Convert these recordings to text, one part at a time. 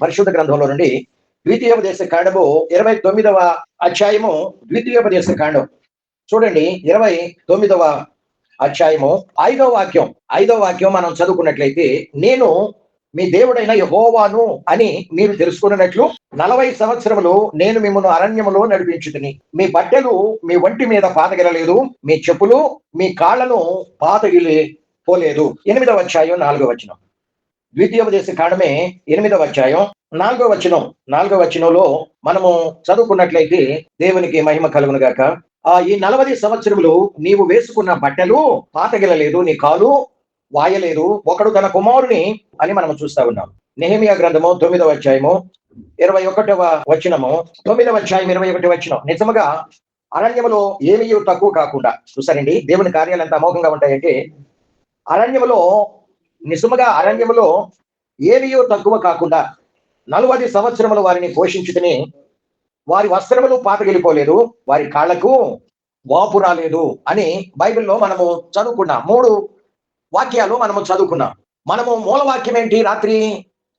పరిశుద్ధ గ్రంథంలో నుండి ద్వితీయోపదేశ కాండము 29వ అధ్యాయము. ద్వితీయోపదేశ కాండం చూడండి, 29వ అధ్యాయము 5వ వాక్యం. 5వ వాక్యం మనం చదువుకున్నట్లయితే, నేను మీ దేవుడైన యెహోవాను అని మీరు తెలుసుకున్నట్లు 40 సంవత్సరములు నేను మిమ్మల్ని అరణ్యములో నడిపించుతిని. మీ బట్టలు మీ ఒంటి మీద పాతగిలలేదు, మీ చెప్పులు మీ కాళ్లను పాతగిలి పోలేదు. 8వ అధ్యాయం 4వ వచనం. ద్వితీయోపదేశ కాండమే 8వ అధ్యాయం 4వ వచనం. 4వ వచనంలో మనము చదువుకున్నట్లయితే, దేవునికి మహిమ కలుగును గాక. ఈ 40 సంవత్సరములు నీవు వేసుకున్న బట్టలు పాతగిలలేదు, నీ కాలు వాయలేదు, ఒకడు తన కుమారుని అని మనం చూస్తా ఉన్నాం. నెహెమియా గ్రంథము 9వ అధ్యాయము 21వ వచనము. 9వ అధ్యాయం 21వ వచనం. నిజముగా అరణ్యములో ఏమీ తక్కువ కాకుండా, చూసారండి దేవుని కార్యాలు ఎంత అమోఘంగా ఉంటాయంటే, అరణ్యములో నిజముగా అరణ్యములో ఏమీ తక్కువ కాకుండా 40 సంవత్సరములు వారిని పోషించుకుని, వారి వస్త్రములు పాతగిలిపోలేదు, వారి కాళ్లకు వాపు రాలేదు అని బైబిల్లో మనము చదువుకున్నాం. 3 వాక్యాలు మనము చదువుకున్నాం. మనము మూల వాక్యం ఏంటి? రాత్రి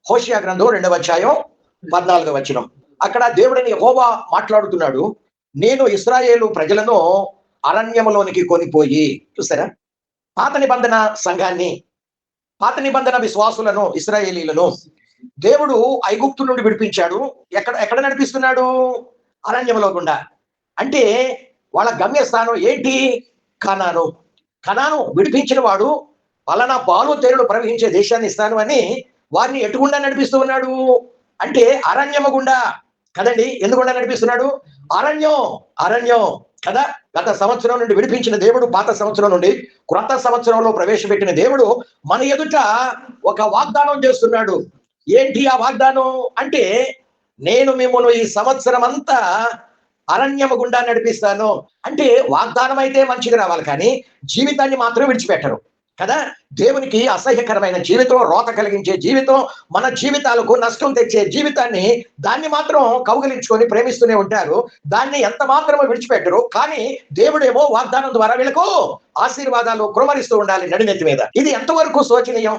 హోషియా గ్రంథం 2వ అధ్యాయం 14వ వచనం. అక్కడ దేవుడిని యెహోవా మాట్లాడుతున్నాడు, నేను ఇశ్రాయేలు ప్రజలను అరణ్యములోనికి కొనిపోయి, చూస్తారా, పాత నిబంధన సంఘాన్ని, పాత నిబంధన విశ్వాసులను, ఇశ్రాయేలీలను దేవుడు ఐగుప్తు నుండి విడిపించాడు. ఎక్కడ నడిపిస్తున్నాడు? అరణ్యములో గుండా. అంటే వాళ్ళ గమ్యస్థానం ఏంటి? కనాను. కనాను విడిపించిన వాడు పలానా పాలు తేనెలు ప్రవహించే దేశాన్ని ఇస్తాను అని వారిని ఎటుగుండా నడిపిస్తూ ఉన్నాడు అంటే అరణ్యము గుండా కదండి. ఎందుకుండా నడిపిస్తున్నాడు? అరణ్యం కదా. గత సంవత్సరం నుండి విడిపించిన దేవుడు పాత సంవత్సరం నుండి క్రొత్త సంవత్సరంలో ప్రవేశపెట్టిన దేవుడు మన ఎదుట ఒక వాగ్దానం చేస్తున్నాడు. ఏంటి ఆ వాగ్దానం అంటే, నేను మిమ్మల్ని ఈ సంవత్సరం అంతా అరణ్యము గుండా నడిపిస్తాను అంటే, వాగ్దానం అయితే మంచిగా రావాలి, కానీ జీవితాన్ని మాత్రం విడిచిపెట్టరు కదా. దేవునికి అసహ్యకరమైన జీవితం, రోత కలిగించే జీవితం, మన జీవితాలకు నష్టం తెచ్చే జీవితాన్ని, దాన్ని మాత్రం కౌగిలించుకొని ప్రేమిస్తూనే ఉంటారు. దాన్ని ఎంత మాత్రమో విడిచిపెట్టరు. కానీ దేవుడేమో వాగ్దానం ద్వారా వీళ్ళకు ఆశీర్వాదాలు కురమరిస్తూ ఉండాలి నడినెత్తి మీద. ఇది ఎంతవరకు శోచనీయం?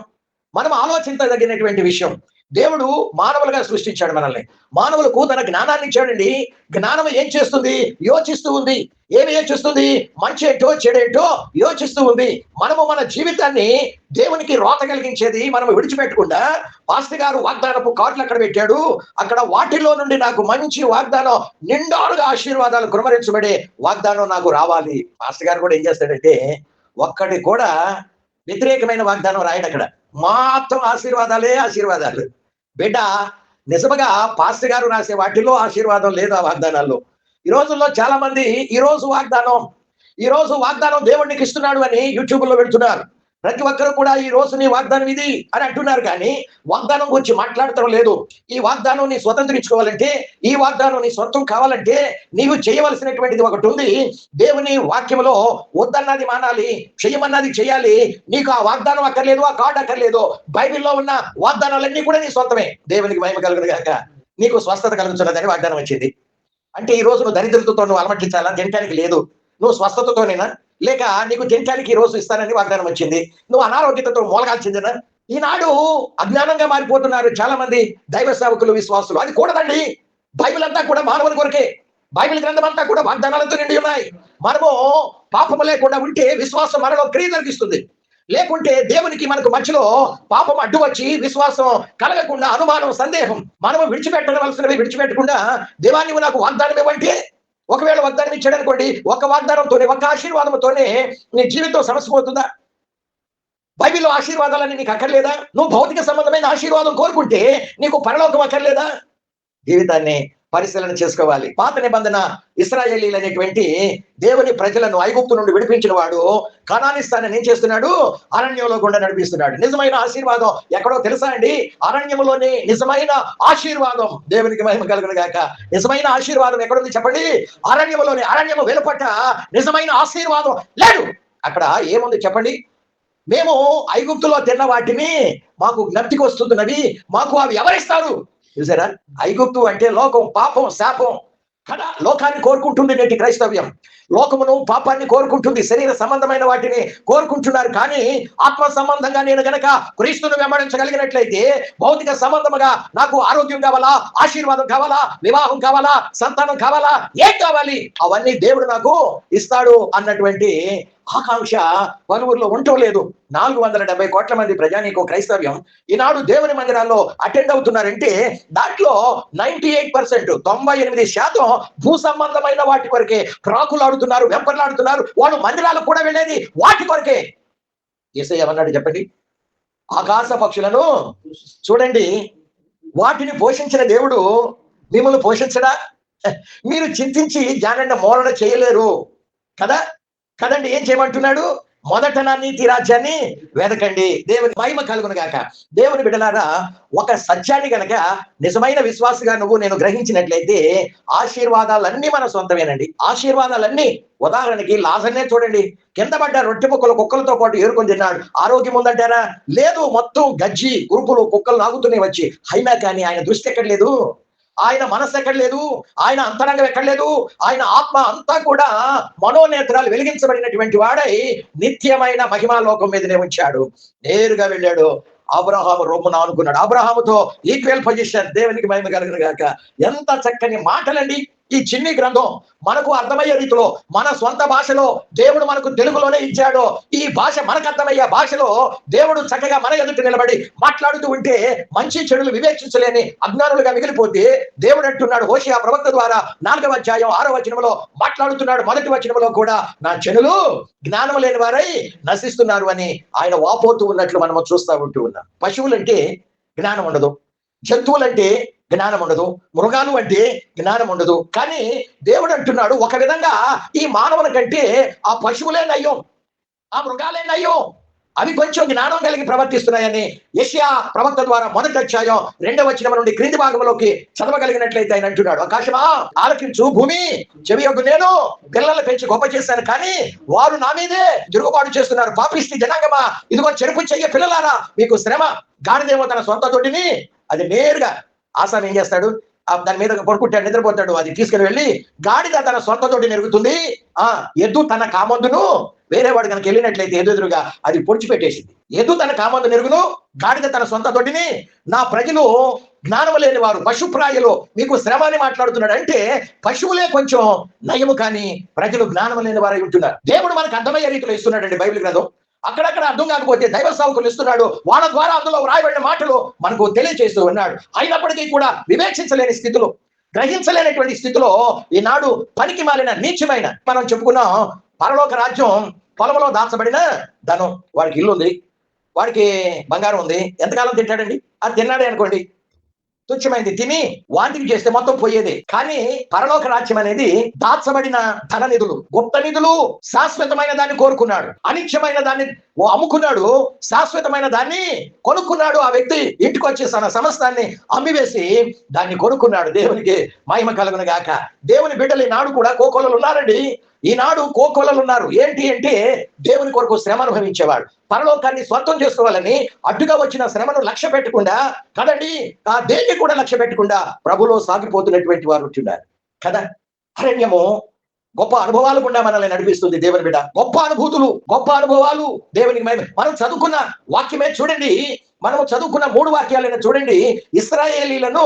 మనం ఆలోచించదగినటువంటి విషయం. దేవుడు మానవులుగా సృష్టించాడు మనల్ని. మానవులకు తన జ్ఞానాన్ని ఇచ్చాడండి. జ్ఞానం ఏం చేస్తుంది? యోచిస్తూ ఉంది. ఏమి యోచిస్తుంది? మంచి ఏంటో చెడేంటో యోచిస్తూ ఉంది. మనము మన జీవితాన్ని దేవునికి రోత కలిగించేది మనము విడిచిపెట్టకుండా, పాస్టర్ గారు వాగ్దానపు కార్డులు అక్కడ పెట్టాడు, అక్కడ వాటిలో నుండి నాకు మంచి వాగ్దానం, నిండాలుగా ఆశీర్వాదాలు కురమరించబడే వాగ్దానం నాకు రావాలి. పాస్టర్ గారు కూడా ఏం చేస్తాడంటే, ఒక్కటి కూడా వ్యతిరేకమైన వాగ్దానం రాయడు. అక్కడ మాత్రం ఆశీర్వాదాలు. బిడ్డ, నిజముగా పాస్టర్ గారు రాసే వాటిలో ఆశీర్వాదం లేదు ఆ వాగ్దానాల్లో. ఈ రోజుల్లో చాలా మంది ఈ రోజు వాగ్దానం దేవుడికి ఇస్తున్నాడు అని యూట్యూబ్ లో పెడుతున్నారు. ప్రతి ఒక్కరు కూడా ఈ రోజు నీ వాగ్దానం ఇది అని అంటున్నారు, కానీ వాగ్దానం గురించి మాట్లాడటం లేదు. ఈ వాగ్దానం నీ స్వతంత్రించుకోవాలంటే, ఈ వాగ్దానం నీ సొంతం కావాలంటే నీవు చేయవలసినటువంటిది ఒకటి ఉంది. దేవుని వాక్యంలో వద్దన్నది మానాలి, చేయమన్నది చేయాలి. నీకు ఆ వాగ్దానం అక్కర్లేదు, ఆ కార్డు అక్కర్లేదు. బైబిల్లో ఉన్న వాగ్దానాలన్నీ కూడా నీ సొంతమే. దేవునికి మహిమ కలుగును గాక. నీకు స్వస్థత కలుగుతున్నదని వాగ్దానం వచ్చింది అంటే, ఈ రోజు నువ్వు దరిద్రతతో నువ్వు అలమటించాలా? తినటానికి లేదు. నువ్వు స్వస్థతతోనేనా? లేక నీకు తినటానికి ఈ రోజు ఇస్తానని వాగ్దానం వచ్చింది. నువ్వు అనారోగ్యతతో మూలగాల్చిందేనా? ఈనాడు అజ్ఞానంగా మారిపోతున్నారు చాలా మంది దైవ సేవకులు, విశ్వాసులు. అది కూడదండి. బైబిల్ అంతా కూడా మానవుని కొరకే. బైబిల్ గ్రంథం అంతా కూడా వాగ్దానాలతో నిండి ఉన్నాయి. మనము పాపము లేకుండా ఉంటే విశ్వాసం మనలో క్రియ జరిగిస్తుంది. లేకుంటే దేవునికి మనకు మధ్యలో పాపం అడ్డు వచ్చి విశ్వాసం కలగకుండా అనుమానం, సందేహం, మనము విడిచిపెట్టవలసినవి విడిచిపెట్టకుండా, దేవా నీవు నాకు వాగ్దానం ఇవ్వంటే, ఒకవేళ వాగ్దానం ఇచ్చాడు అనుకోండి, ఒక వాగ్దానంతోనే, ఒక ఆశీర్వాదంతోనే నీ జీవితం సమసిపోతుందా? బైబిల్లో ఆశీర్వాదాలని నీకు అక్కర్లేదా? నువ్వు భౌతిక సంబంధమైన ఆశీర్వాదం కోరుకుంటే నీకు పరలోకం అక్కర్లేదా? జీవితాన్ని పరిశీలన చేసుకోవాలి. పాత నిబంధన ఇశ్రాయేలీలు అనేటువంటి దేవుని ప్రజలను ఐగుప్తు నుండి విడిపించిన వాడు కనానిస్తానని ఏం చేస్తున్నాడు? అరణ్యంలో గుండా నడిపిస్తున్నాడు. నిజమైన ఆశీర్వాదం ఎక్కడో తెలుసా అండి? అరణ్యంలోనే నిజమైన ఆశీర్వాదం. దేవునికి మహిమ కలుగును గాక. నిజమైన ఆశీర్వాదం ఎక్కడుంది చెప్పండి? అరణ్యంలోనే. అరణ్యము వెలుపట నిజమైన ఆశీర్వాదం లేదు. అక్కడ ఏముంది చెప్పండి? మేము ఐగుప్తులో తిన్న వాటిని మాకు జ్ఞప్తికి వస్తున్నవి, మాకు అవి ఎవరిస్తారు? చూసారా? ఐగుప్తు అంటే లోకం, పాపం, శాపం కదా. లోకాన్ని కోరుకుంటుంది నేటి క్రైస్తవ్యం. లోకమును పాపాన్ని కోరుకుంటుంది, శరీర సంబంధమైన వాటిని కోరుకుంటున్నారు. కానీ ఆత్మ సంబంధంగా నేను గనక క్రీస్తును వెంబడించగలిగినట్లయితే, భౌతిక సంబంధముగా నాకు ఆరోగ్యం కావాలా, ఆశీర్వాదం కావాలా, వివాహం కావాలా, సంతానం కావాలా, ఏం కావాలి అవన్నీ దేవుడు నాకు ఇస్తాడు అన్నటువంటి ఆకాంక్ష పలువురిలో ఉండటం లేదు. 470 కోట్ల మంది ప్రజానీకం క్రైస్తవ్యం ఈనాడు దేవుని మందిరాల్లో అటెండ్ అవుతున్నారంటే దాంట్లో 98%, 98% భూ సంబంధమైన వాటి కొరకే ప్రాకులాడుతున్నారు, వెంపర్లాడుతున్నారు. వాళ్ళు మందిరాలకు కూడా వెళ్ళేది వాటి కొరకే. యేసయ్య ఏమన్నాడు చెప్పండి? ఆకాశ పక్షులను చూడండి, వాటిని పోషించిన దేవుడు మిమ్మల్ని పోషించడా? మీరు చింతించి జానండ మోరణ చేయలేరు కదా. కదండి, ఏం చేయమంటున్నాడు? మొదట నా నీతి రాజ్యాన్ని వెదకండి. దేవుని మహిమ కలుగును గాక. దేవుని బిడ్డలారా, ఒక సత్యాన్ని గనక నిజమైన విశ్వాసగా నువ్వు నేను గ్రహించినట్లయితే ఆశీర్వాదాలన్నీ మన సొంతమేనండి. ఆశీర్వాదాలన్నీ, ఉదాహరణకి లాజర్నే చూడండి, కింద పడ్డ రొట్టె ముక్కలు కుక్కలతో పాటు ఏరుకొని తిన్నాడు. ఆరోగ్యం ఉందంటారా? లేదు. మొత్తం గజ్జి ఉరుపులు కుక్కలు నాగుతూనే వచ్చి, అయినా కానీ ఆయన దృష్టి ఎక్కడ లేదు, ఆయన మనస్సు ఎక్కడ లేదు, ఆయన అంతరంగం ఎక్కడ లేదు. ఆయన ఆత్మ అంతా కూడా మనోనేత్రాలు వెలిగించబడినటువంటి వాడై నిత్యమైన మహిమాలోకం మీదనే ఉంచాడు. నేరుగా వెళ్ళాడు, అబ్రహాము రొమ్మున అనుకున్నాడు. అబ్రహాముతో ఈక్వల్ పొజిషన్. దేవునికి మహిమ కలుగును గాక. ఎంత చక్కని మాటలండి. ఈ చిన్ని గ్రంథం మనకు అర్థమయ్యే రీతిలో మన సొంత భాషలో దేవుడు మనకు తెలుగులోనే ఇచ్చాడు. ఈ భాష మనకు అర్థమయ్యే భాషలో దేవుడు చక్కగా మన ఎదుట నిలబడి మాట్లాడుతూ ఉంటే మంచి చెడులు వివేచించలేని అజ్ఞానులుగా మిగిలిపోతే దేవుడు అంటున్నాడు హోషేయ ప్రవక్త ద్వారా 4వ అధ్యాయం 6వ వచనంలో మాట్లాడుతున్నాడు. 1వ వచనంలో కూడా నా జనులు జ్ఞానం లేని వారై నశిస్తున్నారు అని ఆయన వాపోతూ ఉన్నట్లు మనం చూస్తూ ఉంటూ ఉన్నాం. పశువులంటే జ్ఞానం ఉండదు, జంతువులంటే జ్ఞానం ఉండదు, మృగాలు అంటే జ్ఞానం ఉండదు. కానీ దేవుడు అంటున్నాడు ఒక విధంగా ఈ మానవుల కంటే ఆ పశువులే నయ్యం, ఆ మృగాలే నయ్యం, అవి కొంచెం జ్ఞానం కలిగి ప్రవర్తిస్తున్నాయని యెషయా ప్రవక్త ద్వారా 1వ అధ్యాయం 2వ వచనం నుండి క్రింది భాగంలోకి చదవగలిగినట్లయితే ఆయన అంటున్నాడు, ఆకాశమా ఆలకించు, భూమి చెవియొగ్గు, నేను పిల్లలు పెంచి గొప్ప చేశాను, కానీ వారు నా మీదే తిరుగుబాటు చేస్తున్నారు. పాపిష్టి జనాంగమా, ఇదిగో చెరుపు చెయ్య పిల్లలారా, మీకు శ్రమ. గాడిదేమో తన సొంత తోటిని అది నేరుగా ఆసాం ఏం చేస్తాడు, దాని మీద పడుకుంటాడు, నిద్రపోతాడు. అది తీసుకుని వెళ్ళి గాడిద తన సొంత తోటి నెరుగుతుంది. ఎద్దు తన కామందును వేరే వాడు కనుక వెళ్ళినట్లయితే ఎదురుగా అది పొడిచిపెట్టేసింది. ఎద్దు తన కామందు నెరుగును, గాడిద తన సొంత తోటిని. నా ప్రజలు జ్ఞానం లేని వారు, పశుప్రాయులు, మీకు శ్రమ అని మాట్లాడుతున్నాడు. అంటే పశువులే కొంచెం నయము, కానీ ప్రజలు జ్ఞానం లేని వారై ఉంటున్నారు. దేవుడు మనకు అర్థమయ్యే రీతిలో ఇస్తున్నాడండి బైబిల్ గ్రంథం. అక్కడక్కడ అర్థం కాకపోతే దైవ సేవకులు ఇస్తున్నాడు, వాళ్ళ ద్వారా అందులో వ్రాయబడిన మాటలు మనకు తెలియజేస్తూ ఉన్నాడు. అయినప్పటికీ కూడా వివేచించలేని స్థితిలో, గ్రహించలేనటువంటి స్థితిలో ఈనాడు పనికి మాలిన నీచమైన, మనం చెప్పుకున్నాం పరలోక రాజ్యం పొలంలో దాచబడిన ధనం. వాడికి ఇల్లు ఉంది, వాడికి బంగారం ఉంది, ఎంతకాలం తింటాడండి? అది తిన్నాడే అనుకోండి, తుచ్చమైంది, తిని వాంతికి చేస్తే మొత్తం పోయేది. కానీ పరలోక రాజ్యం అనేది దాచబడిన ధన నిధులు, గుప్త నిధులు. శాశ్వతమైన దాన్ని కోరుకున్నాడు, అనిత్యమైన దాన్ని అమ్ముకున్నాడు, శాశ్వతమైన దాన్ని కొనుక్కున్నాడు. ఆ వ్యక్తి ఇంటికి వచ్చి తన సమస్తాన్ని అమ్మివేసి దాన్ని కొనుక్కున్నాడు. దేవునికి మహిమ కలుగును గాక. దేవుని బిడ్డలు ఈనాడు కూడా కోకొల్లలు ఉన్నారండి. ఈనాడు కోకొల్లలు ఉన్నారు. ఏంటి అంటే దేవుని కొరకు శ్రమ అనుభవించేవాడు, పరలోకాన్ని స్వంతం చేసుకోవాలని అడ్డుగా వచ్చిన శ్రమను లక్ష్య పెట్టకుండా కదండి, ఆ దేన్ని కూడా లక్ష్య పెట్టకుండా ప్రభులో సాగిపోతున్నటువంటి వారు ఉంటున్నారు కదా. అరణ్యము గొప్ప అనుభవాలు గుండా మనల్ని నడిపిస్తుంది దేవుని బిడ్డ. గొప్ప అనుభూతులు, గొప్ప అనుభవాలు. దేవునికి మనం చదువుకున్న వాక్యమే చూడండి, మనము చదువుకున్న 3 వాక్యాలైనా చూడండి. ఇశ్రాయేలీలను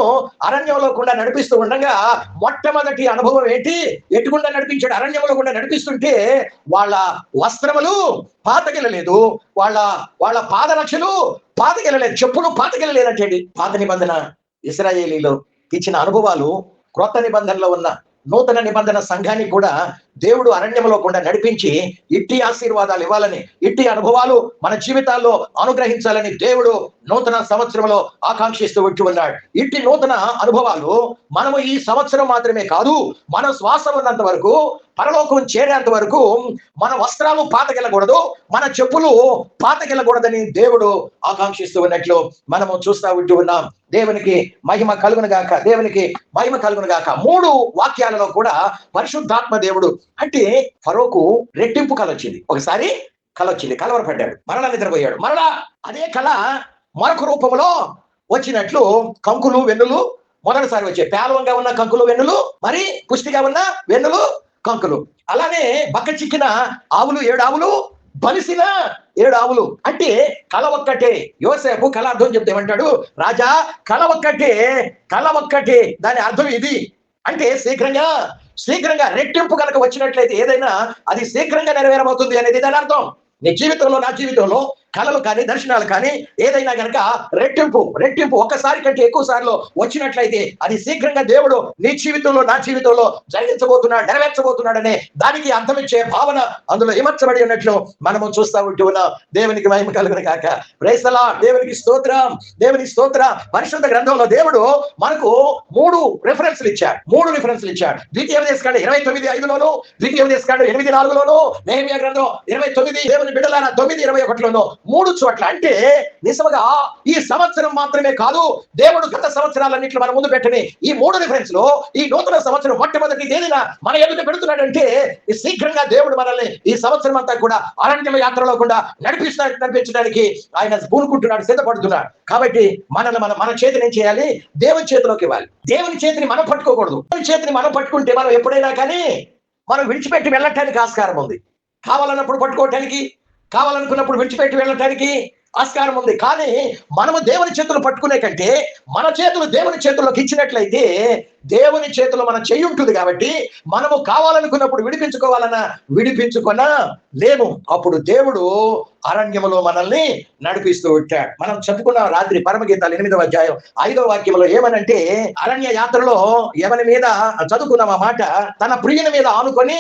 అరణ్యంలో కూడా నడిపిస్తూ ఉండగా మొట్టమొదటి అనుభవం ఏంటి? ఎటుకుండా నడిపించాడు? అరణ్యంలో కూడా నడిపిస్తుంటే వాళ్ళ వస్త్రములు పాతగిలలేదు, వాళ్ళ పాదరక్షలు పాతగిలలేదు, చెప్పులు పాతగిలలేదంటండి. పాత నిబంధన ఇశ్రాయేలీలో ఇచ్చిన అనుభవాలు క్రొత్త నిబంధనలో ఉన్న నూతన నిబంధన సంఘానికి కూడా దేవుడు అరణ్యంలో కూడా నడిపించి ఇట్టి ఆశీర్వాదాలు ఇవ్వాలని, ఇట్టి అనుభవాలు మన జీవితాల్లో అనుగ్రహించాలని దేవుడు నూతన సంవత్సరంలో ఆకాంక్షిస్తూ వచ్చి ఉన్నాడు. ఇట్టి నూతన అనుభవాలు మనము ఈ సంవత్సరం మాత్రమే కాదు, మన శ్వాస ఉన్నంత వరకు, పరలోకం చేరేంత వరకు మన వస్త్రాలు పాతకెళ్ళకూడదు, మన చెప్పులు పాతకెళ్ళకూడదని దేవుడు ఆకాంక్షిస్తూ ఉన్నట్లు మనము చూస్తూ ఉంటూ ఉన్నాం. దేవునికి మహిమ కలుగును గాక, దేవునికి మహిమ కలుగును గాక. 3 వాక్యాలలో కూడా పరిశుద్ధాత్మ దేవుడు అంటే ఫరోకు రెట్టింపు కల వచ్చింది. ఒకసారి కల వచ్చింది, కలవరపడ్డాడు, మరలా నిద్రపోయాడు. మరలా అదే కళ మరొక రూపంలో వచ్చినట్లు కంకులు వెన్నులు మొదటిసారి వచ్చాయి. పేలవంగా ఉన్న కంకులు వెన్నులు, మరి పుష్టిగా ఉన్న వెన్నులు కంకులు. అలానే బక్క చిక్కిన ఆవులు 7 ఆవులు, బలిసిన 7 ఆవులు. అంటే కల ఒక్కటే. యోసేపు కళ అర్థం చెప్తే ఏమంటాడు, రాజా కల ఒక్కటే, దాని అర్థం ఇది. అంటే శీఘ్రంగా రెట్టింపు కనుక వచ్చినట్లయితే ఏదైనా అది శీఘ్రంగా నెరవేరబోతుంది అనేది దాని అర్థం. నీ జీవితంలో, నా జీవితంలో కళలు కానీ దర్శనాలు కానీ ఏదైనా గనక రెట్టింపు ఒక్కసారి కంటే ఎక్కువ సార్లు వచ్చినట్లయితే అది శీఘ్రంగా దేవుడు నీ జీవితంలో, నా జీవితంలో నెరవేర్చబోతున్నాడనే దానికి అర్థమిచ్చే భావన అందులో ఇమర్చబడి ఉన్నట్లు మనము చూస్తా ఉంటూ ఉన్నాం. దేవునికి మహిమ కలుగును గాక. Praise the lord. దేవునికి స్తోత్రం. పరిశుద్ధ గ్రంథంలో దేవుడు మనకు 3 రిఫరెన్స్లు ఇచ్చాడు. ద్వితీయోపదేశకాండం 29:5లోను, ద్వితీయోపదేశకాండం 8:4లోను, నెహెమ్యా గ్రంథం 29 దేవుని బిడ్డలారా 9:21లోను 3 చోట్ల. అంటే నిజంగా ఈ సంవత్సరం మాత్రమే కాదు, దేవుడు గత సంవత్సరాలన్నింటిలో మన ముందు పెట్టని ఈ 3 రిఫరెన్స్ లో ఈ నూతన సంవత్సరం మొట్టమొదటి తేదీన మన ఎదుట పెడుతున్నాడంటే శీఘ్రంగా దేవుడు మనల్ని ఈ సంవత్సరం అంతా కూడా అరణ్య యాత్రలో కూడా నడిపించడానికి ఆయన పూనుకుంటున్నాడు, సిద్ధపడుతున్నాడు. కాబట్టి మన చేతిని ఏం చేయాలి? దేవుని చేతిలోకి ఇవ్వాలి. దేవుని చేతిని మనం పట్టుకోకూడదు. దేవుని చేతిని మనం పట్టుకుంటే మనం ఎప్పుడైనా కానీ మనం విడిచిపెట్టి వెళ్ళటానికి ఆస్కారం ఉంది. కావాలన్నప్పుడు పట్టుకోవటానికి, కావాలనుకున్నప్పుడు విడిచిపెట్టి వెళ్ళటానికి ఆస్కారం ఉంది. కానీ మనము దేవుని చేతులు పట్టుకునే కంటే మన చేతులు దేవుని చేతుల్లోకి ఇచ్చినట్లయితే దేవుని చేతిలో మన చెయ్యి ఉంటుంది కాబట్టి మనము కావాలనుకున్నప్పుడు విడిపించుకున్నా లేము. అప్పుడు దేవుడు అరణ్యములో మనల్ని నడిపిస్తూ ఉంటాడు. మనం చెప్పుకున్న రాత్రి పరమగీతాలు 8వ అధ్యాయం 5వ వాక్యంలో ఏమనంటే, అరణ్య యాత్రలో ఎవరి మీద చదువుకున్నాం ఆ మాట, తన ప్రియుని మీద ఆనుకొని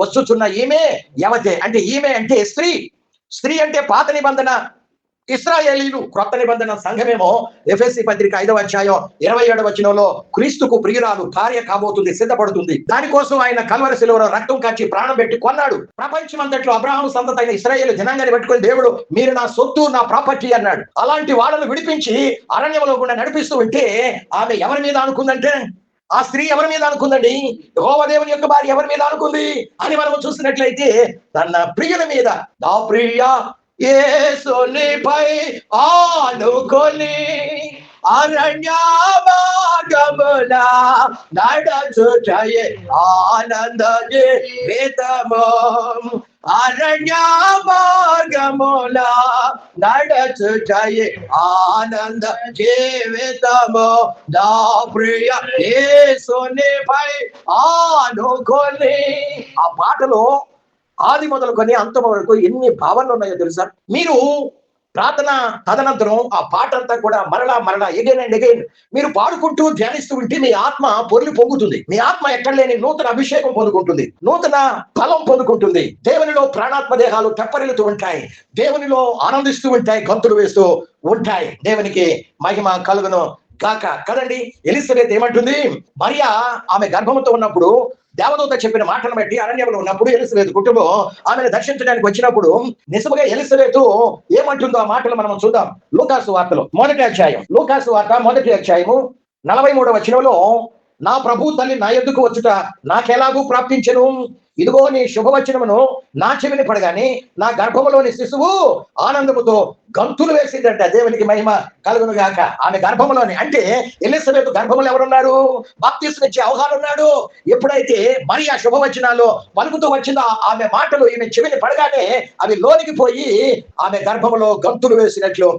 వస్తున్న ఈమె యవతే. అంటే ఈమె అంటే స్త్రీ అంటే పాత నిబంధన ఇశ్రాయేలీలు, క్రొత్త నిబంధన సంఘమేమో ఎఫెసీ పత్రిక 5వ అధ్యాయం 27వ వచనంలో క్రీస్తుకు ప్రియురాలు భార్య కాబోతుంది, సిద్ధపడుతుంది. దానికోసం ఆయన కల్వరి శిలువలో రక్తం కాచి ప్రాణం పెట్టి కొన్నాడు. ప్రపంచమంతట్లో అబ్రహాము సంతతి అయిన ఇశ్రాయేలు జనాంగాన్ని పట్టుకొని దేవుడు మీరు నా సొత్తు, నా ప్రాపర్టీ అన్నాడు. అలాంటి వాళ్ళను విడిపించి అరణ్యంలో కూడా నడిపిస్తూ ఉంటే ఆమె ఎవరి మీద అనుకుందంటే, ఆ స్త్రీ ఎవరి మీద అనుకుందండి? యెహోవా దేవుని యొక్క భార్య ఎవరి మీద అనుకుంది అని మనము చూసినట్లయితే తన ప్రియుల మీద, నా ప్రియ యేసునిపై ఆనుకొని అరణ్య మార్గమున నడచుటయే ఆనంద జీవితము. అరణ్య మార్గమున నడచుటయే ఆనంద జీవితము. నా ప్రియ యేసునిపై ఆనుకొని. ఆ పాటలో ఆది మొదలుకొని అంతం వరకు ఎన్ని భావనలు ఉన్నాయో తెలుసా? మీరు ప్రార్థన తదనంతరం ఆ పాట అంతా కూడా మరలా ఎగైన్ అండ్ ఎగైన్ మీరు పాడుకుంటూ ధ్యానిస్తూ ఉంటే మీ ఆత్మ పొర్లి పొంగుతుంది. మీ ఆత్మ ఎక్కడ లేని నూతన అభిషేకం పొందుకుంటుంది, నూతన బలం పొందుకుంటుంది. దేవునిలో ప్రాణాత్మ దేహాలు తెప్పరిల్లుతూ ఉంటాయి, దేవునిలో ఆనందిస్తూ ఉంటాయి, గంతులు వేస్తూ ఉంటాయి. దేవునికి మహిమ కలుగును గాక. కదండి, ఎలిజబెత్ ఏమంటుంది? మరియా ఆమె గర్భంతో ఉన్నప్పుడు దేవదూత చెప్పిన మాటను బట్టి అరణ్యంలో ఉన్నప్పుడు ఎలిజబెత్ కుటుంబం ఆమెను దర్శించడానికి వచ్చినప్పుడు నిజముగా ఎలిజబెత్ ఏమంటుందో ఆ మాటలు మనం చూద్దాం. లూకాసు వార్తలో లూకాసు వార్త 1వ అధ్యాయము 43వ వచనంలో, నా ప్రభు తల్లి నా యొద్దకు వచ్చుట నాకెలాగూ ప్రాప్తించెను, ఇదిగో నీ శుభవచనమును నా చెవిని పడగానే నా గర్భములోని శిశువు ఆనందముతో గంతులు వేసిందంట. దేవునికి మహిమ కలుగును గాక. ఆమె గర్భములోని, అంటే ఎలిజబెత్ గర్భములో ఎవరున్నారు? బాప్తిస్మం ఇచ్చే యోహాను ఉన్నాడు. ఎప్పుడైతే మరియా శుభవచనాలు పలుకుతూ వచ్చిందో ఆమె మాటలు ఈమె చెవిని పడగానే అవి లోనికి పోయి ఆమె గర్భములో గంతులు వేసినట్లు.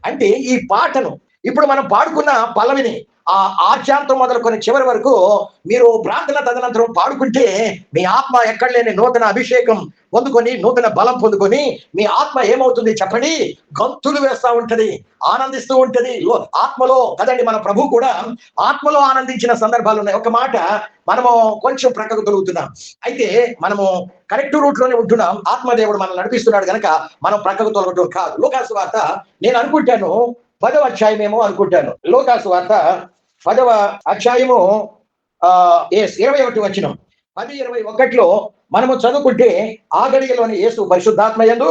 అంటే ఈ పాటను ఇప్పుడు మనం పాడుకున్న పల్లవిని ఆ ఆద్యాంతం మొదలుకొని చివరి వరకు మీరు ప్రార్థన తదనంతరం పాడుకుంటే మీ ఆత్మ ఎక్కడ లేని నూతన అభిషేకం పొందుకొని, నూతన బలం పొందుకొని మీ ఆత్మ ఏమవుతుంది చెప్పండి? గంతులు వేస్తా ఉంటది, ఆనందిస్తూ ఉంటది ఆత్మలో. కదండి, మన ప్రభు కూడా ఆత్మలో ఆనందించిన సందర్భాలు ఉన్నాయి. ఒక మాట మనము కొంచెం ప్రక్కకు తొలుగుతున్నాం, అయితే మనము కరెక్ట్ రూట్ లోనే ఉంటున్నాం. ఆత్మదేవుడు మనం నడిపిస్తున్నాడు కనుక మనం ప్రక్కకు తొలగటం కాదు. లూకాసు వార్త నేను అనుకుంటాను 10వ అధ్యాయమేమో అనుకుంటాను. లూకాసు వార్త 10వ అధ్యాయము 21 వచనం 10:21లో మనము చదువుకుంటే ఆ గడియలోని యేసు పరిశుద్ధాత్మ యందు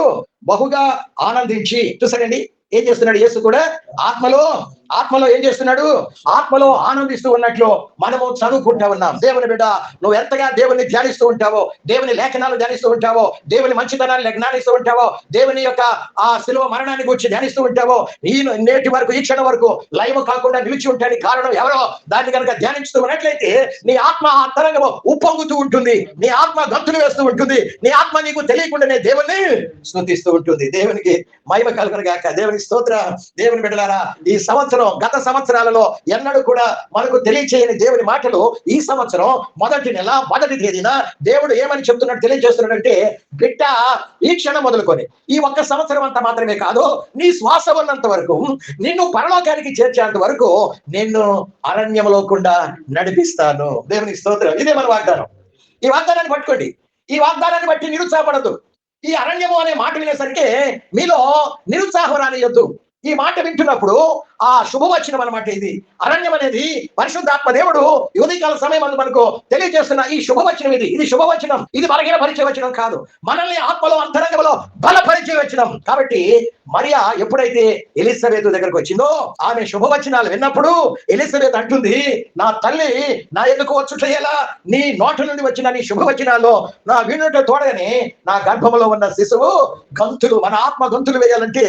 బహుగా ఆనందించి, చూసారండి ఏం చేస్తున్నాడు యేసు కూడా ఆత్మలో ఆత్మలో ఏం చేస్తున్నాడు, ఆత్మలో ఆనందిస్తూ ఉన్నట్లు మనము చదువుకుంటా ఉన్నాం. దేవుని బిడ్డ, నువ్వు ఎంతగా దేవుని ధ్యానిస్తూ ఉంటావో, దేవుని లేఖనాలు ధ్యానిస్తూ ఉంటావో, దేవుని మంచితనాన్ని జ్ఞానిస్తూ ఉంటావో, దేవుని యొక్క ఆ శిలువ మరణాన్ని గురించి ధ్యానిస్తూ ఉంటావో, ఈ నేటి వరకు ఈ క్షణం వరకు లైవ్ కాకుండా నిలిచి ఉంటానికి కారణం ఎవరో దాన్ని కనుక ధ్యానిస్తూ ఉన్నట్లయితే నీ ఆత్మ అంతరంగము ఉప్పొంగుతూ ఉంటుంది, నీ ఆత్మ గంతులు వేస్తూ ఉంటుంది, నీ ఆత్మ నీకు తెలియకుండానే దేవుణ్ణి స్తుతిస్తూ ఉంటుంది. దేవునికి మహిమ కలుగును గాక. దేవుని స్తోత్ర. దేవుని బిడ్డలారా, ఈ సంవత్సరం గత సంవత్సరాలలో ఎన్నడూ కూడా మనకు తెలియచేయని దేవుని మాటలు ఈ సంవత్సరం మొదటి నెల మొదటి తేదీన దేవుడు ఏమని చెప్తున్నాడు, తెలియజేస్తున్నాడంటే, బిడ్డ ఈ క్షణం మొదలుకొని ఈ ఒక్క సంవత్సరం అంతా మాత్రమే కాదు, నీ శ్వాస ఉన్నంత వరకు, నిన్ను పరలోకానికి చేర్చేంత వరకు నిన్ను అరణ్యంలో కూడా నడిపిస్తాను. దేవుని స్తోత్రం. ఇదే మన వాగ్దానం. ఈ వాగ్దానాన్ని పట్టుకోండి. ఈ వాగ్దానాన్ని బట్టి నిరుత్సాహపడద్దు. ఈ అరణ్యము అనే మాట వినేసరికి మీలో నిరుత్సాహం రానియొద్దు. ఈ మాట వింటున్నప్పుడు ఆ శుభవచనం అన్నమాట. ఇది అరణ్యం అనేది పరిశుద్ధాత్మ దేవుడు ఉదయకాల సమయం మనకు తెలియజేస్తున్న ఈ శుభవచనం. ఇది శుభవచనం. ఇది బలహీన పరిచయ వచనం కాదు, మనల్ని ఆత్మలో అంతరంగంలో బలపరిచే వచనం. కాబట్టి మరియా ఎప్పుడైతే ఎలిజబెత్ దగ్గరకు వచ్చిందో, ఆమె శుభవచనాలు విన్నప్పుడు ఎలిజబెత్ అంటుంది, నా తల్లి నా ఎందుకు వచ్చుటయ్యేలా, నీ నోట నుండి వచ్చిన నీ శుభవచనాల్లో నా వినుట తోడగానే నా గర్భంలో ఉన్న శిశువు గంతులు, మన ఆత్మ గంతులు వేయాలంటే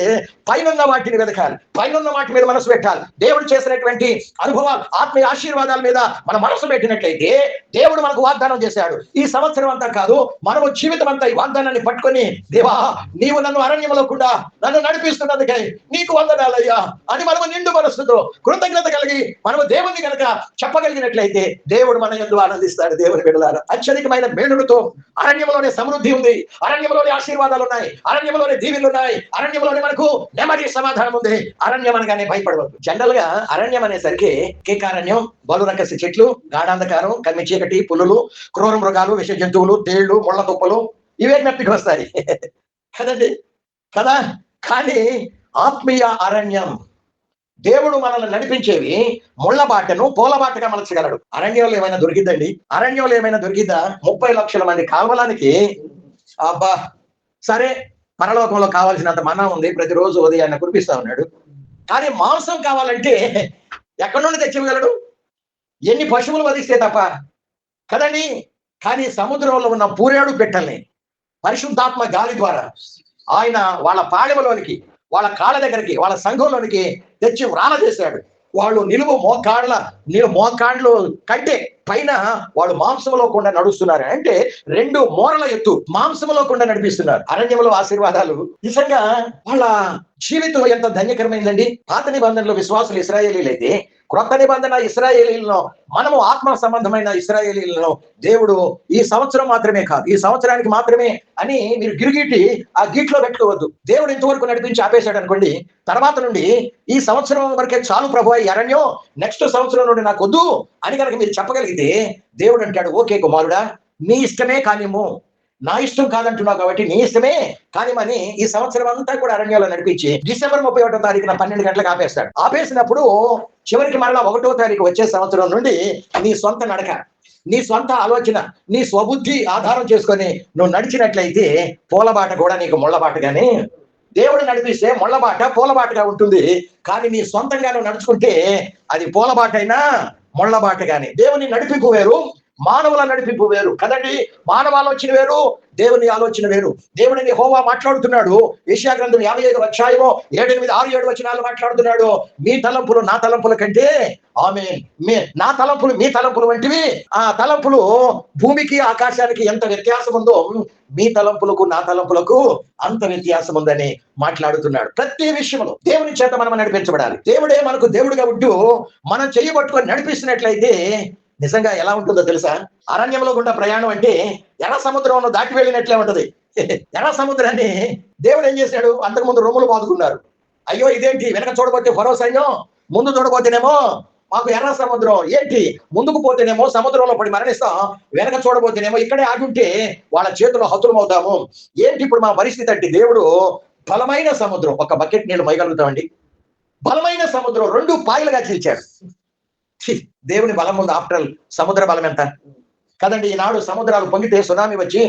పైనున్న వాటిని వెతకాలి, పైనున్న వాటి మీద మనసు పెట్టాలి. దేవుడు చేసినటువంటి అనుభవాలు, ఆత్మీయ ఆశీర్వాదాల మీద మన మనసు పెట్టినట్లయితే దేవుడు మనకు వాగ్దానం చేశాడు. ఈ సంవత్సరం అంతా కాదు, మనము జీవితం అంతా ఈ వాగ్దానాన్ని పట్టుకొని, దేవా నీవు నన్ను అరణ్యంలో కూడా నన్ను నడిపిస్తున్నందుకై నీకు వందనాలయ్యా అని మనము నిండు మనస్సుతో కృతజ్ఞత కలిగి మనము దేవుని కనుక చెప్పగలిగినట్లయితే దేవుడు మన యందు ఆనందిస్తాడు. దేవుని బిడ్డలారా, అత్యధికమైన మేలులతో అరణ్యంలోనే సమృద్ధి ఉంది, అరణ్యంలోనే ఆశీర్వాదాలు ఉన్నాయి, అరణ్యంలోనే దీవెనలు ఉన్నాయి, అరణ్యంలోనే మనకు నెమ్మది సమాధానం ఉంది. అరణ్యం అనగానే భయపడవద్దు. జనరల్ గా అరణ్యం అనేసరికి కేకారణ్యం, బలురకసి చెట్లు, గాఢాంధకారం, కమ్మి చీకటి, పులులు, క్రూర మృగాలు, విష జంతువులు, తేళ్లు, ముళ్ళ తుప్పలు, ఇవే జ్ఞప్తికి వస్తాయి కదండి కదా. కానీ ఆత్మీయ అరణ్యం, దేవుడు మనల్ని నడిపించేవి ముళ్ళబాటను పూలబాటగా మలచగలడు. అరణ్యంలో ఏమైనా దొరికిందండి? అరణ్యంలో ఏమైనా దొరికిందా? 30 లక్షల మంది కావలానికి అబ్బా సరే, పరలోకంలో కావాల్సినంత మన్నా ఉంది, ప్రతిరోజు ఉదయాన్ని కురిపిస్తా ఉన్నాడు. కానీ మాంసం కావాలంటే ఎక్కడి నుండి తెచ్చివ్వగలడు? ఎన్ని పశువులు వధిస్తే తప్ప కదండి. కానీ సముద్రంలో ఉన్న పూరేడు పెట్టల్ని పరిశుద్ధాత్మ గాలి ద్వారా ఆయన వాళ్ళ పాళెంలోనికి, వాళ్ళ కాళ్ళ దగ్గరికి, వాళ్ళ సంఘంలోనికి తెచ్చి వ్రాల చేశాడు. వాళ్ళు మోకాండ్లు కంటే పైన వాళ్ళు మాంసంలో కూడా నడుస్తున్నారు. అంటే 2 మూరల ఎత్తు మాంసంలో కూడా నడిపిస్తున్నారు. అరణ్యంలో ఆశీర్వాదాలు నిజంగా వాళ్ళ జీవితం ఎంత ధన్యకరమైందండి. పాత నిబంధనలో విశ్వాసులు ఇశ్రాయేలీలైతే, క్రొత్త నిబంధన ఇశ్రాయేలీలను, మనము ఆత్మ సంబంధమైన ఇశ్రాయేలీలను దేవుడు ఈ సంవత్సరం మాత్రమే కాదు, ఈ సంవత్సరానికి మాత్రమే అని మీరు గిరిగిటి ఆ గీట్లో పెట్టుకోవద్దు. దేవుడు ఇంతవరకు నడిపించి ఆపేశాడు అనుకోండి, తర్వాత నుండి ఈ సంవత్సరం వరకే చాలు ప్రభు ఈ అరణ్యం, నెక్స్ట్ సంవత్సరం నుండి నాకు వద్దు అని కనుక మీరు చెప్పగలిగితే దేవుడు అంటాడు, ఓకే కుమారుడా, నీ ఇష్టమే కానిము, నా ఇష్టం కాదంటున్నావు కాబట్టి నీ ఇష్టమే కానిమని ఈ సంవత్సరం అంతా కూడా అరణ్యంలో నడిపించి డిసెంబర్ 31వ తారీఖున 12 గంటలకు ఆపేస్తాడు. ఆపేసినప్పుడు చివరికి మరలా 1వ తారీఖు వచ్చే సంవత్సరం నుండి నీ సొంత నడక, నీ సొంత ఆలోచన, నీ స్వబుద్ధి ఆధారం చేసుకొని నువ్వు నడిచినట్లయితే పూలబాట కూడా నీకు ముళ్ళబాటగానే, దేవుడు నడిపిస్తే ముళ్ళబాట పూలబాటగా ఉంటుంది. కానీ నీ సొంతంగా నువ్వు నడుచుకుంటే అది పూలబాట అయినా ముళ్ళబాట గాని. దేవుని నడిపింపు వేరు, మానవుల నడిపింపు వేరు కదండి. మానవ ఆలోచన వేరు, దేవుని ఆలోచన వేరు. దేవుడిని యెహోవా మాట్లాడుతున్నాడు. యెషయా గ్రంథం 55వ అధ్యాయము 7, 8, 6, 7 వచనాలు మాట్లాడుతున్నాడు. మీ తలంపులు నా తలంపుల కంటే, నా తలంపులు మీ తలంపులు వంటివి. ఆ తలంపులు భూమికి ఆకాశానికి ఎంత వ్యత్యాసం ఉందో, మీ తలంపులకు నా తలంపులకు అంత వ్యత్యాసం ఉందని మాట్లాడుతున్నాడు. ప్రతి విషయంలో దేవుని చేత మనం నడిపించబడాలి. దేవుడే మనకు దేవుడిగా ఉంటూ మనం చేయబట్టుకొని నడిపిస్తున్నట్లయితే నిజంగా ఎలా ఉంటుందో తెలుసా? అరణ్యంలో గుండా ప్రయాణం అంటే ఎర్ర సముద్రంలో దాటి వెళ్ళినట్లే ఉంటది. ఎర్ర సముద్రాన్ని దేవుడు ఏం చేశాడు? అంతకుముందు రొమ్ములు బాదుకున్నారు. అయ్యో ఇదేంటి, వెనక చూడబోతే ఫరో సైన్యం, ముందు చూడబోతేనేమో మాకు ఎర్ర సముద్రం, ఏంటి ముందుకు పోతేనేమో సముద్రంలో పడి మరణిస్తాం, వెనక చూడబోతేనేమో ఇక్కడే ఆగుంటే వాళ్ళ చేతిలో హతులం అవుతాము, ఏంటి ఇప్పుడు మా పరిస్థితి అంటే, దేవుడు బలమైన సముద్రం, ఒక బకెట్ నీళ్ళు మొయ్యగలుగుతామండి, బలమైన సముద్రం 2 పాయలుగా చీల్చాడు. దేవుని బలం ఉంది. ఆఫ్టర్ ఆల్ సముద్ర బలం ఎంత? కదండి. ఈనాడు సముద్రాలు పొంగితే సునామీ వచ్చి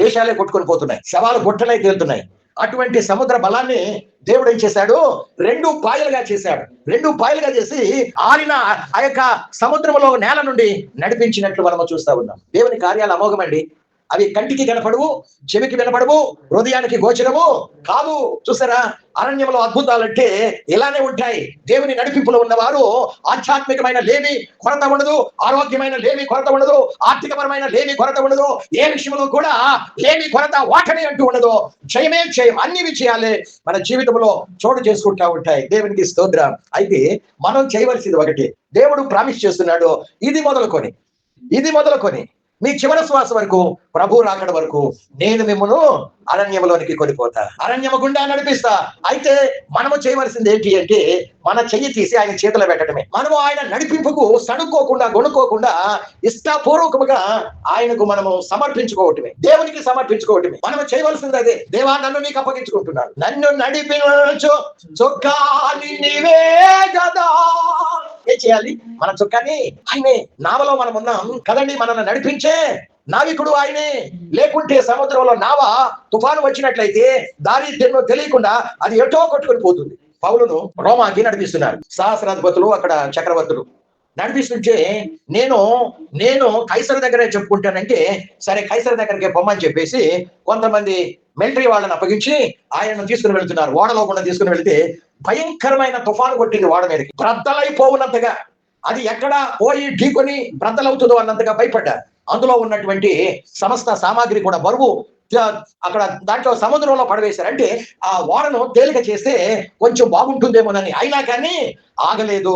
దేశాలే కొట్టుకొని పోతున్నాయి, శవాలు గుట్టలై తేలుతున్నాయి. అటువంటి సముద్ర బలాన్ని దేవుడు ఏం చేశాడు, రెండు పాయలుగా చేశాడు. రెండు పాయలుగా చేసి ఆరిన ఆ యొక్క సముద్రంలో నేల నుండి నడిపించినట్లు మనము చూస్తా ఉన్నాం. దేవుని కార్యాలు అమోఘమండి. అవి కంటికి కనపడవు, చెవికి వినపడవు, హృదయానికి గోచరము కావు. చూసారా, అరణ్యంలో అద్భుతాలంటే ఇలానే ఉంటాయి. దేవుని నడిపింపులో ఉన్నవారు ఆధ్యాత్మికమైన లేమి కొరత ఉండదు, ఆరోగ్యమైన లేమి కొరత ఉండదు, ఆర్థికపరమైన లేమి కొరత ఉండదు, ఏ విషయంలో కూడా లేమి కొరత వాటని అంటూ ఉండదు. జయమే జయం, అన్ని విషయాలే మన జీవితంలో చోటు చేసుకుంటా ఉంటాయి. దేవునికి స్తోత్రం. అయితే మనం చేయవలసింది ఒకటి, దేవుడు ప్రామిస్ చేస్తున్నాడు, ఇది మొదలుకొని మీ చివరి శ్వాస వరకు, ప్రభు రాకడ వరకు నేను మిమ్మల్ని అరణ్యంలోనికి కొనిపోతా, అరణ్యము గుండా నడిపిస్తా. అయితే మనము చేయవలసింది ఏంటి అంటే, మన చెయ్యి తీసి ఆయన చేతిలో పెట్టడమే. మనము ఆయన నడిపింపుకు సణుక్కోకుండా గొణుక్కోకుండా ఇష్టపూర్వకముగా ఆయనకు మనము సమర్పించుకోవటమే, దేవునికి సమర్పించుకోవటమే. మనము చేయవలసింది అదే. దేవా, నన్ను నీకు అప్పగించుకుంటున్నాను, నన్ను నడిపించు చొక్కాని నీవే కదా. ఏం చేయాలి? మన చొక్కాని ఆయనే. నావలో మనం ఉన్నాం కదండి, మనల్ని నడిపించే నావికుడు ఆయనే. లేకుంటే సముద్రంలో నావ తుఫాను వచ్చినట్లయితే దారి తెలియకుండా అది ఎటో కొట్టుకొని పోతుంది. పౌలును రోమాకి నడిపిస్తున్నారు సహస్రాధిపతులు, అక్కడ చక్రవర్తులు నడిపిస్తుంటే, నేను కైసర్ దగ్గరే చెప్పుకుంటానంటే, సరే కైసర్ దగ్గరికి పొమ్మని చెప్పేసి కొంతమంది మిలిటరీ వాళ్ళని అప్పగించి ఆయనను తీసుకుని వెళ్తున్నారు. ఓడలో కూడా తీసుకుని వెళ్తే భయంకరమైన తుఫాను కొట్టింది ఓడ మీదకి, బ్రద్దలైపోవునంతగా. అది ఎక్కడ పోయి ఢీకొని బ్రద్దలవుతుందో అన్నంతగా భయపడ్డారు. అందులో ఉన్నటువంటి సమస్త సామాగ్రి కూడా బరువు అక్కడ దాంట్లో సముద్రంలో పడవేశారు. అంటే ఆ ఓడను తేలిక చేస్తే కొంచెం బాగుంటుందేమోనని. అయినా కానీ ఆగలేదు.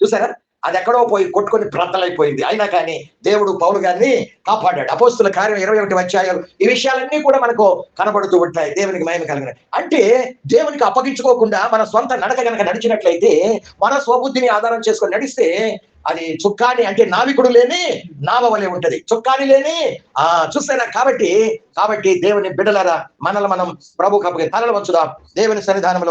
చూసారా, అది ఎక్కడో పోయి కొట్టుకొని బ్రద్దలైపోయింది. అయినా కానీ దేవుడు పౌలు గారిని కాపాడాడు. అపోస్తుల కార్యం 21వ అధ్యాయం ఈ విషయాలన్నీ కూడా మనకు కనబడుతూ ఉంటాయి. దేవునికి మహిమ కలిగిన. అంటే దేవునికి అప్పగించుకోకుండా మన సొంత నడక గనక నడిచినట్లయితే, మన స్వబుద్ధిని ఆధారం చేసుకొని నడిస్తే, అది చుక్కాని అంటే నావికుడు లేని నావ వలె ఉంటది, చుక్కాని లేని చూస్తారా. కాబట్టి దేవుని బిడ్డలారా, మనల్ని మనం ప్రభువుకు అప్పగించి తలలు వంచుదాం దేవుని సన్నిధానంలో.